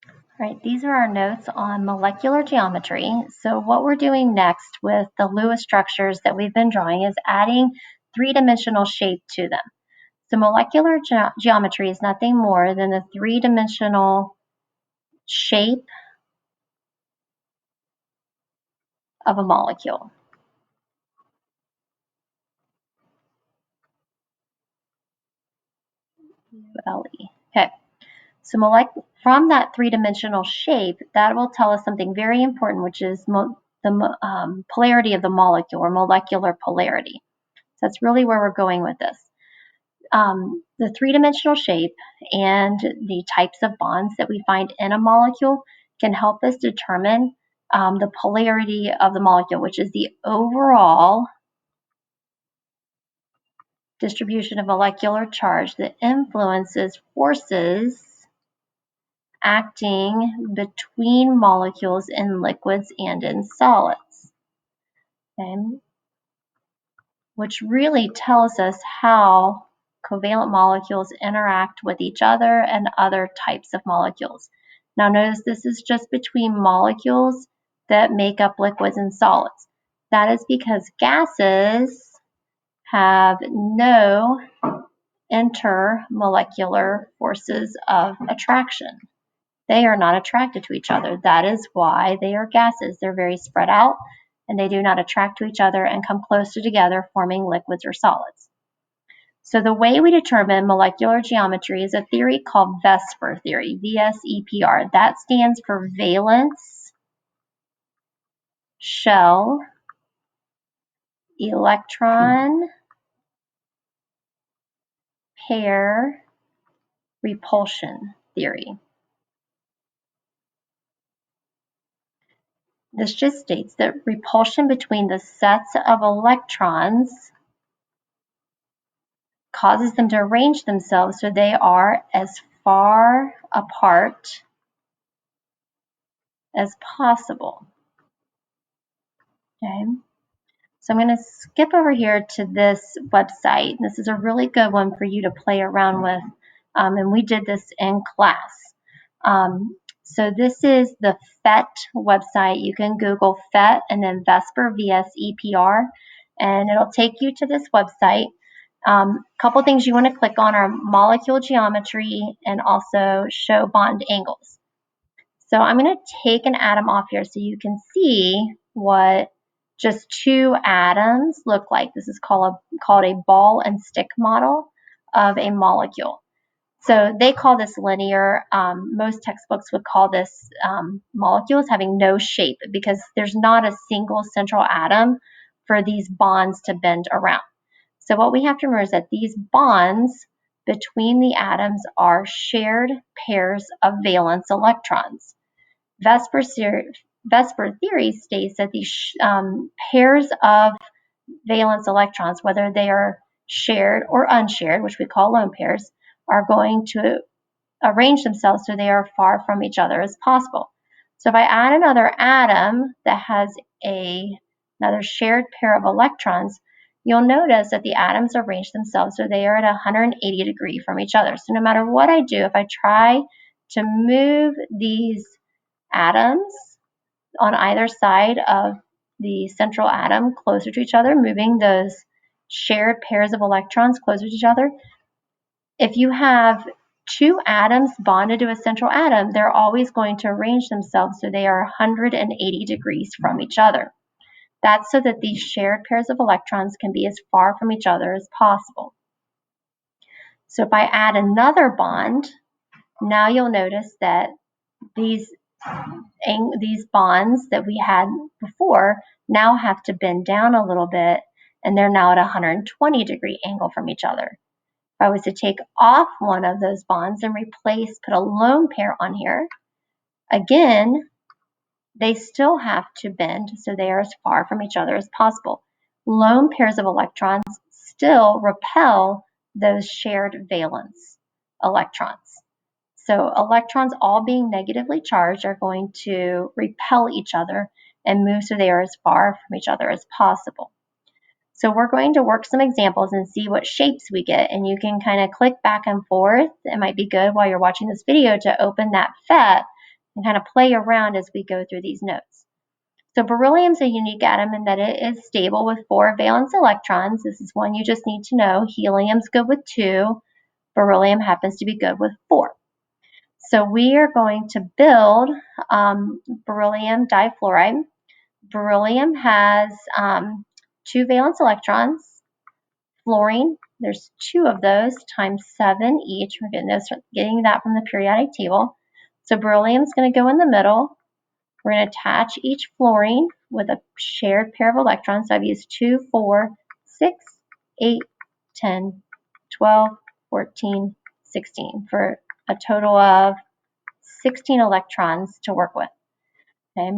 All right, these are our notes on molecular geometry. So what we're doing next with the Lewis structures that we've been drawing is adding three-dimensional shape to them. So molecular geometry is nothing more than the three-dimensional shape of a molecule. LE. Okay, so from that three-dimensional shape, that will tell us something very important, which is the polarity of the molecule, or molecular polarity. So that's really where we're going with this. The three-dimensional shape and the types of bonds that we find in a molecule can help us determine the polarity of the molecule, which is the overall distribution of molecular charge that influences forces acting between molecules in liquids and in solids. Okay? Which really tells us how covalent molecules interact with each other and other types of molecules. Now notice this is just between molecules that make up liquids and solids. That is because gases have no intermolecular forces of attraction. They are not attracted to each other. That is why they are gases. They're very spread out, and they do not attract to each other and come closer together, forming liquids or solids. So the way we determine molecular geometry is a theory called VSEPR theory, VSEPR. That stands for valence, shell, electron, pair, repulsion theory. This just states that repulsion between the sets of electrons causes them to arrange themselves so they are as far apart as possible. Okay, so I'm going to skip over here to this website. This is a really good one for you to play around with, and we did this in class. So this is the PhET website. You can Google PhET and then VSEPR, VSEPR, and it'll take you to this website. Couple things you want to click on are molecule geometry and also show bond angles. So I'm going to take an atom off here so you can see what just two atoms look like. This is called a ball and stick model of a molecule. So they call this linear. Most textbooks would call this molecules having no shape because there's not a single central atom for these bonds to bend around. So what we have to remember is that these bonds between the atoms are shared pairs of valence electrons. VSEPR theory states that these pairs of valence electrons, whether they are shared or unshared, which we call lone pairs, are going to arrange themselves so they are far from each other as possible. So if I add another atom that has another shared pair of electrons, you'll notice that the atoms arrange themselves so they are at 180 degrees from each other. So no matter what I do, if I try to move these atoms on either side of the central atom closer to each other, moving those shared pairs of electrons closer to each other, if you have two atoms bonded to a central atom, they're always going to arrange themselves so they are 180 degrees from each other. That's so that these shared pairs of electrons can be as far from each other as possible. So if I add another bond, now you'll notice that these bonds that we had before now have to bend down a little bit, and they're now at a 120 degree angle from each other. If I was to take off one of those bonds and put a lone pair on here, again, they still have to bend so they are as far from each other as possible. Lone pairs of electrons still repel those shared valence electrons. So electrons, all being negatively charged, are going to repel each other and move so they are as far from each other as possible. So we're going to work some examples and see what shapes we get, and you can kind of click back and forth. It might be good while you're watching this video to open that PhET and kind of play around as we go through these notes. So beryllium is a unique atom in that it is stable with 4 valence electrons. This is one you just need to know. Helium's good with 2. Beryllium happens to be good with 4. So we are going to build beryllium difluoride. Beryllium has 2 valence electrons. Fluorine, there's 2 of those times 7 each. We're getting that from the periodic table. So beryllium is going to go in the middle. We're going to attach each fluorine with a shared pair of electrons. So I've used 2, 4, 6, 8, 10, 12, 14, 16 for a total of 16 electrons to work with. Okay.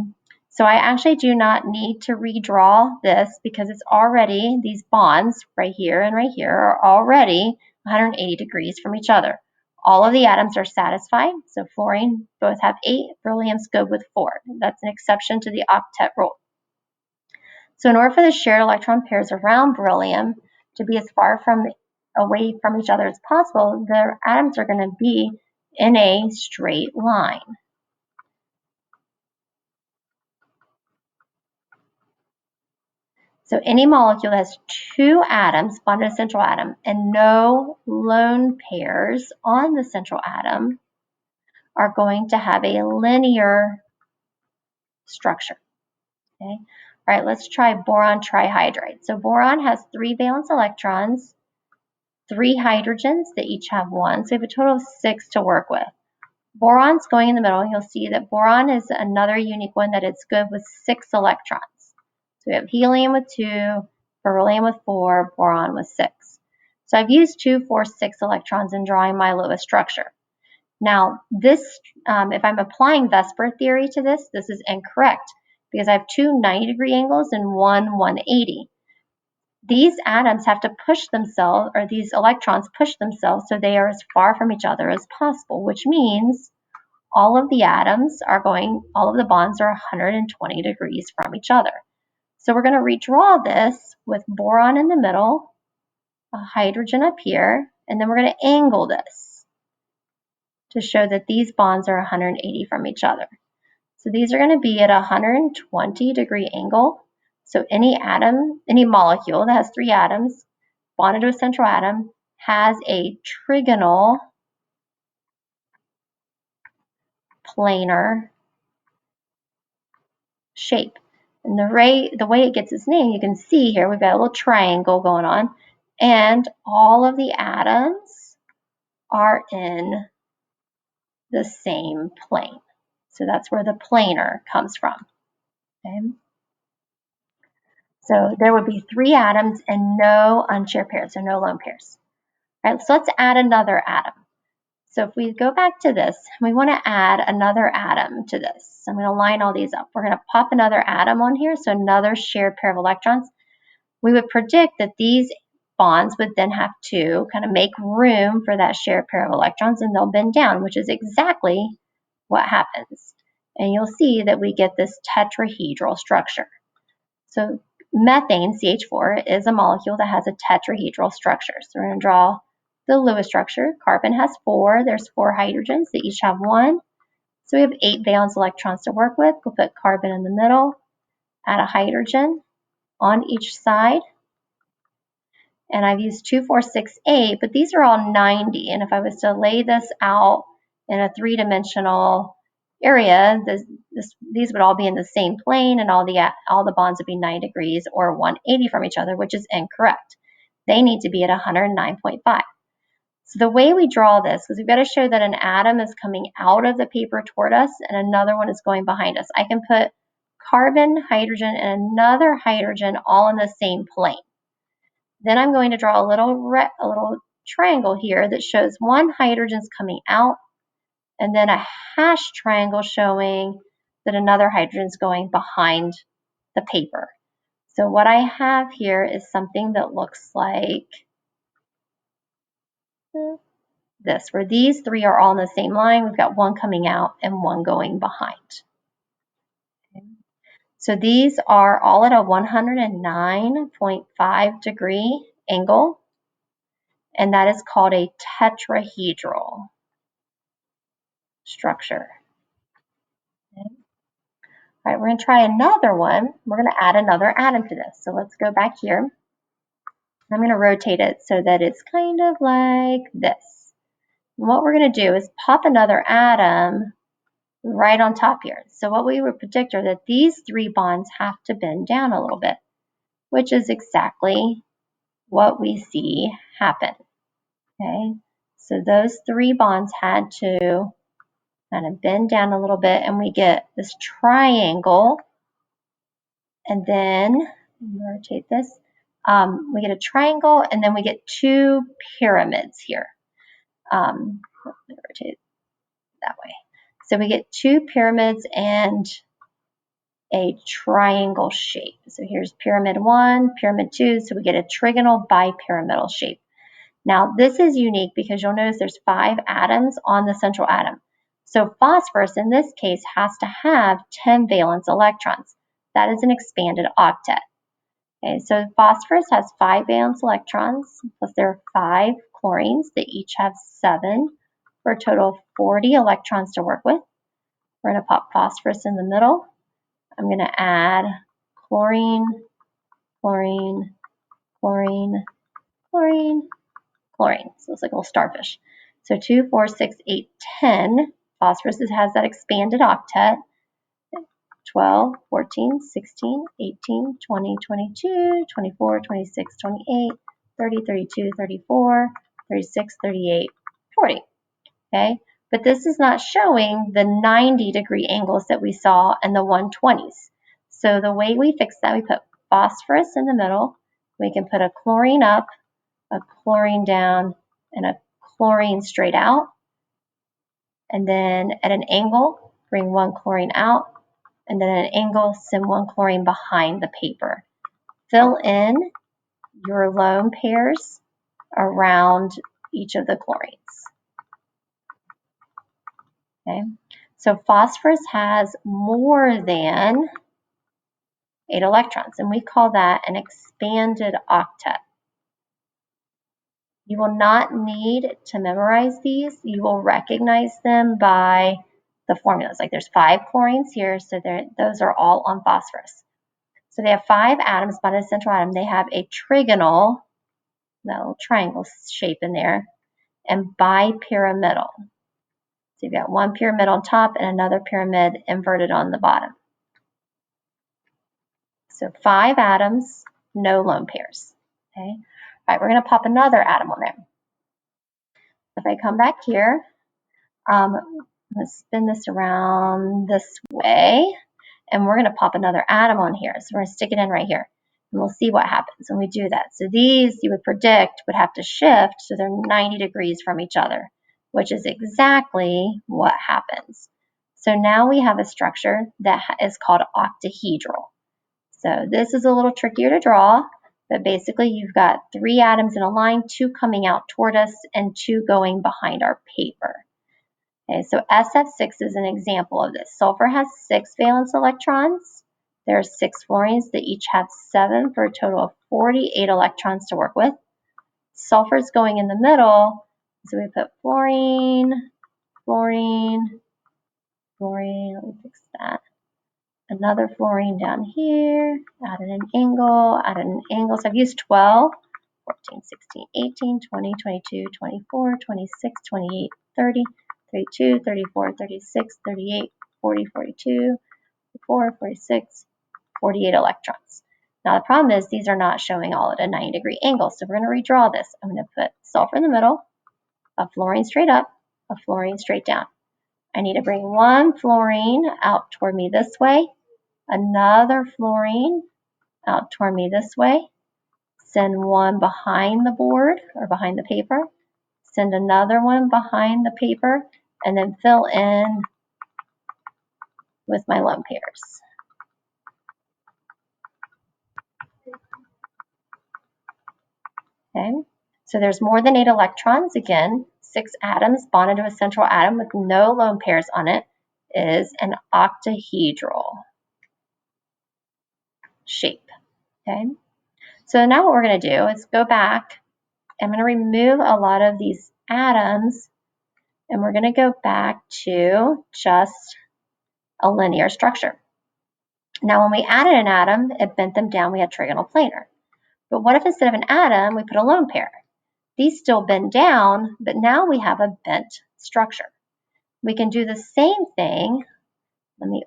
So I actually do not need to redraw this because it's already, these bonds right here and right here are already 180 degrees from each other. All of the atoms are satisfied. So fluorine both have 8, beryllium's good with 4. That's an exception to the octet rule. So in order for the shared electron pairs around beryllium to be as far away from each other as possible, their atoms are going to be in a straight line. So any molecule that has 2 atoms bonded to a central atom and no lone pairs on the central atom are going to have a linear structure. Okay. All right, let's try boron trihydride. So boron has 3 valence electrons, 3 hydrogens that each have 1. So we have a total of 6 to work with. Boron's going in the middle. You'll see that boron is another unique one that it's good with 6 electrons. So we have helium with 2, beryllium with 4, boron with 6. So I've used 2, 4, 6 electrons in drawing my Lewis structure. Now this, if I'm applying VSEPR theory to this, this is incorrect because I have 2 90-degree angles and 1 180. These atoms have to push themselves, or these electrons push themselves so they are as far from each other as possible, which means all of the atoms are all of the bonds are 120 degrees from each other. So we're going to redraw this with boron in the middle, a hydrogen up here, and then we're going to angle this to show that these bonds are 180 from each other. So these are going to be at a 120-degree angle. So any atom, any molecule that has 3 atoms bonded to a central atom has a trigonal planar shape. And the way it gets its name, you can see here, we've got a little triangle going on, and all of the atoms are in the same plane. So that's where the planar comes from. Okay. So there would be 3 atoms and no unshared pairs, so no lone pairs. All right, so let's add another atom. So if we go back to this, we want to add another atom to this. So I'm going to line all these up. We're going to pop another atom on here, so another shared pair of electrons. We would predict that these bonds would then have to kind of make room for that shared pair of electrons, and they'll bend down, which is exactly what happens. And you'll see that we get this tetrahedral structure. So methane, CH4, is a molecule that has a tetrahedral structure. So we're going to draw the Lewis structure. Carbon has 4. There's 4 hydrogens that each have 1. So we have 8 valence electrons to work with. We'll put carbon in the middle, add a hydrogen on each side. And I've used 2, 4, 6, 8, but these are all 90. And if I was to lay this out in a 3-dimensional area, these would all be in the same plane, and all the bonds would be 90 degrees or 180 from each other, which is incorrect. They need to be at 109.5. So the way we draw this is we've got to show that an atom is coming out of the paper toward us and another one is going behind us. I can put carbon, hydrogen, and another hydrogen all in the same plane. Then I'm going to draw a little triangle here that shows one hydrogen's coming out, and then a hash triangle showing that another hydrogen's going behind the paper. So what I have here is something that looks like this, where these 3 are all in the same line. We've got one coming out and one going behind. Okay. So these are all at a 109.5 degree angle, and that is called a tetrahedral structure. All right, we're going to try another one. We're going to add another atom to this. So let's go back here. I'm going to rotate it so that it's kind of like this. And what we're going to do is pop another atom right on top here. So what we would predict are that these 3 bonds have to bend down a little bit, which is exactly what we see happen. Okay, so those 3 bonds had to kind of bend down a little bit, and we get this triangle. And then rotate this. We get a triangle, and then we get 2 pyramids here. Let me rotate it that way. So we get 2 pyramids and a triangle shape. So here's pyramid 1, pyramid 2, so we get a trigonal bipyramidal shape. Now this is unique because you'll notice there's 5 atoms on the central atom. So phosphorus in this case has to have 10 valence electrons. That is an expanded octet. Okay, so phosphorus has 5 valence electrons, plus there are 5 chlorines that each have 7 for a total of 40 electrons to work with. We're going to pop phosphorus in the middle. I'm going to add chlorine, chlorine, chlorine, chlorine, chlorine. So it's like a little starfish. So 2, 4, 6, 8, 10. Phosphorus has that expanded octet. 12, 14, 16, 18, 20, 22, 24, 26, 28, 30, 32, 34, 36, 38, 40. Okay, but this is not showing the 90-degree angles that we saw in the 120s. So the way we fix that, we put phosphorus in the middle. We can put a chlorine up, a chlorine down, and a chlorine straight out. And then at an angle, bring 1 chlorine out, and then at an angle, send 1 chlorine behind the paper. Fill in your lone pairs around each of the chlorines. Okay, so phosphorus has more than 8 electrons, and we call that an expanded octet. You will not need to memorize these. You will recognize them by the formulas. Like there's 5 chlorines here, so those are all on phosphorus. So they have 5 atoms by the central atom. They have a trigonal, that little triangle shape in there, and bipyramidal. So you've got 1 pyramid on top and another pyramid inverted on the bottom. So 5 atoms, no lone pairs. Okay. All right, we're going to pop another atom on there. If I come back here, I'm going to spin this around this way, and we're going to pop another atom on here. So we're going to stick it in right here, and we'll see what happens when we do that. So these, you would predict, would have to shift so they're 90 degrees from each other, which is exactly what happens. So now we have a structure that is called octahedral. So this is a little trickier to draw, but basically you've got 3 atoms in a line, 2 coming out toward us and 2 going behind our paper. Okay, so SF6 is an example of this. Sulfur has 6 valence electrons. There are 6 fluorines that each have 7 for a total of 48 electrons to work with. Sulfur is going in the middle, so we put fluorine, fluorine, fluorine, let me fix that. Another fluorine down here, added an angle, So I've used 12, 14, 16, 18, 20, 22, 24, 26, 28, 30, 32, 34, 36, 38, 40, 42, 44, 46, 48 electrons. Now the problem is these are not showing all at a 90-degree angle, so we're going to redraw this. I'm going to put sulfur in the middle, a fluorine straight up, a fluorine straight down. I need to bring 1 fluorine out toward me this way, another fluorine out toward me this way, send 1 behind the board or behind the paper, send another one behind the paper, and then fill in with my lone pairs. Okay, so there's more than 8 electrons. Again, 6 atoms bonded to a central atom with no lone pairs on it is an octahedral shape. Okay, so now what we're going to do is go back. I'm going to remove a lot of these atoms, and we're going to go back to just a linear structure. Now, when we added an atom, it bent them down. We had trigonal planar. But what if instead of an atom, we put a lone pair? These still bend down, but now we have a bent structure. We can do the same thing. Let me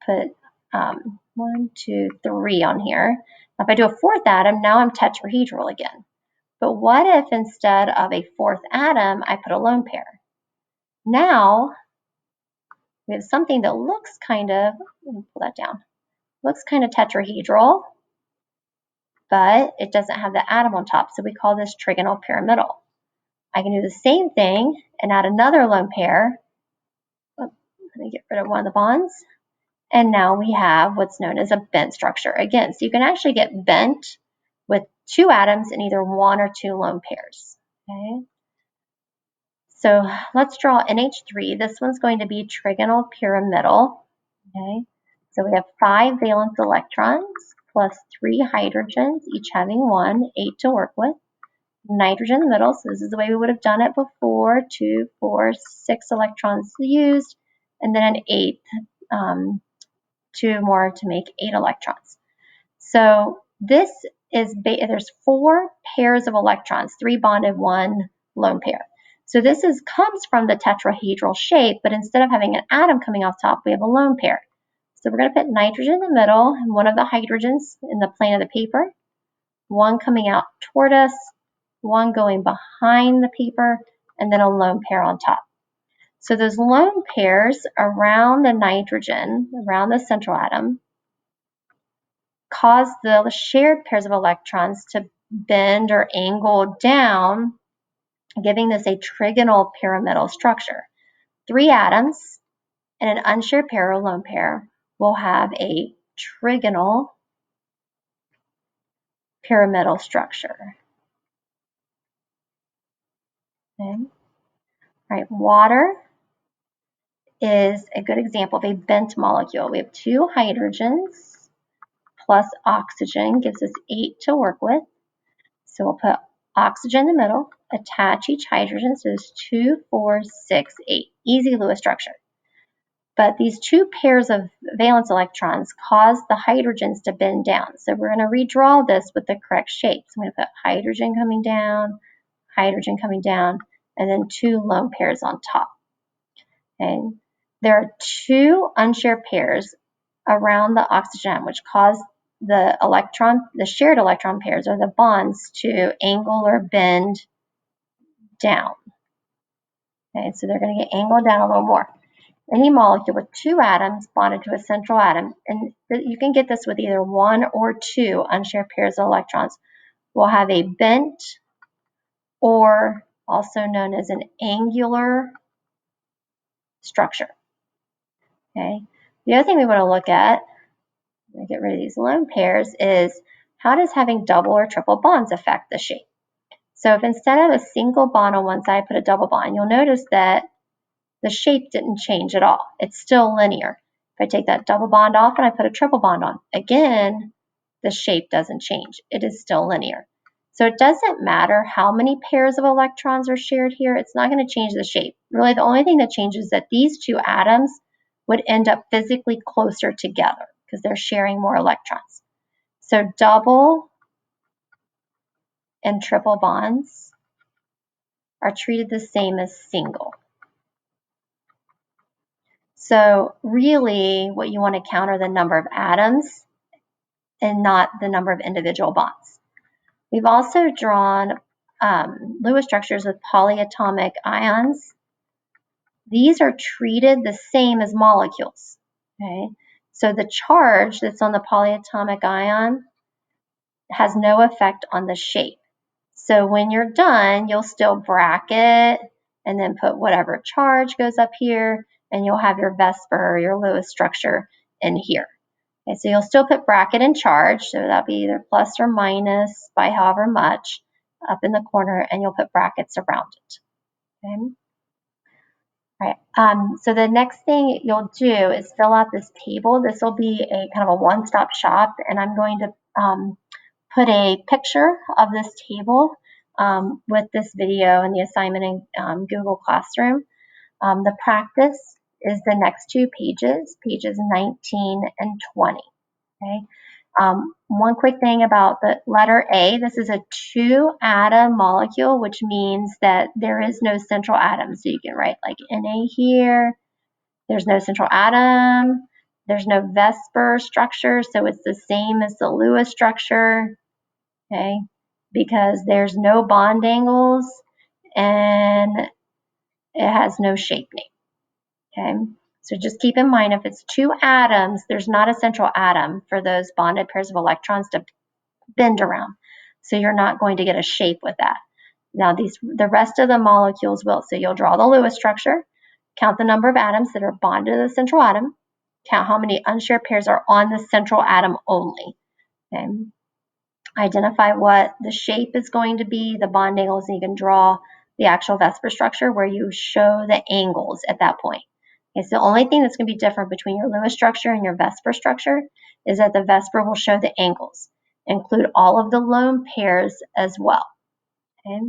put 1, 2, 3 on here. If I do a fourth atom, now I'm tetrahedral again. But what if instead of a fourth atom, I put a lone pair? Now we have something that looks kind of, let me pull that down, looks kind of tetrahedral, but it doesn't have the atom on top, so we call this trigonal pyramidal. I can do the same thing and add another lone pair. Let me get rid of one of the bonds. And now we have what's known as a bent structure again. So you can actually get bent with 2 atoms in either 1 or 2 lone pairs. Okay. So let's draw NH3. This one's going to be trigonal pyramidal. Okay. So we have 5 valence electrons plus 3 hydrogens, each having 1, 8 to work with. Nitrogen in the middle, so this is the way we would have done it before. 2, 4, 6 electrons used, and then an 8th, 2 more to make 8 electrons. So this is, there's 4 pairs of electrons, 3 bonded, 1 lone pair. So this comes from the tetrahedral shape, but instead of having an atom coming off top, we have a lone pair. So we're going to put nitrogen in the middle, and one of the hydrogens in the plane of the paper, 1 coming out toward us, 1 going behind the paper, and then a lone pair on top. So those lone pairs around the nitrogen, around the central atom, cause the shared pairs of electrons to bend or angle down, giving this a trigonal pyramidal structure. 3 atoms and an unshared pair or lone pair will have a trigonal pyramidal structure. Okay. All right, water is a good example of a bent molecule. We have 2 hydrogens plus oxygen gives us 8 to work with. So we'll put oxygen in the middle, attach each hydrogen, so there's 2, 4, 6, 8. Easy Lewis structure. But these 2 pairs of valence electrons cause the hydrogens to bend down. So we're going to redraw this with the correct shape. So I'm going to put hydrogen coming down, and then 2 lone pairs on top. Okay. There are 2 unshared pairs around the oxygen, which cause the shared electron pairs or the bonds to angle or bend down. Okay, so they're going to get angled down a little more. Any molecule with 2 atoms bonded to a central atom, and you can get this with either 1 or 2 unshared pairs of electrons, will have a bent, or also known as an angular structure. Okay. The other thing we want to look at, get rid of these lone pairs, is how does having double or triple bonds affect the shape? So if instead of a single bond on one side, I put a double bond, you'll notice that the shape didn't change at all. It's still linear. If I take that double bond off and I put a triple bond on, again, the shape doesn't change. It is still linear. So it doesn't matter how many pairs of electrons are shared here. It's not going to change the shape. Really, the only thing that changes is that these 2 atoms would end up physically closer together because they're sharing more electrons. So double and triple bonds are treated the same as single. So really what you want to count are the number of atoms and not the number of individual bonds. We've also drawn Lewis structures with polyatomic ions. These are treated the same as molecules. Okay? So the charge that's on the polyatomic ion has no effect on the shape. So when you're done, you'll still bracket and then put whatever charge goes up here, and you'll have your VSEPR or your Lewis structure in here. Okay, so you'll still put bracket and charge, so that'll be either plus or minus by however much up in the corner, and you'll put brackets around it. Okay. All right. So the next thing you'll do is fill out this table. This will be a kind of a one-stop shop, and I'm going to put a picture of this table with this video and the assignment in Google Classroom. The practice is the next two pages, pages 19 and 20. Okay. One quick thing about the letter A, this is a 2-atom molecule, which means that there is no central atom. So you can write like Na here. There's no central atom. There's no VSEPR structure, so it's the same as the Lewis structure, okay, because there's no bond angles and it has no shape name, okay? So just keep in mind, if it's 2 atoms, there's not a central atom for those bonded pairs of electrons to bend around. So you're not going to get a shape with that. Now the rest of the molecules will. So you'll draw the Lewis structure, count the number of atoms that are bonded to the central atom, count how many unshared pairs are on the central atom only. Okay. Identify what the shape is going to be, the bond angles, and you can draw the actual VSEPR structure where you show the angles at that point. Okay, so the only thing that's going to be different between your Lewis structure and your VSEPR structure is that the VSEPR will show the angles, include all of the lone pairs as well. Okay.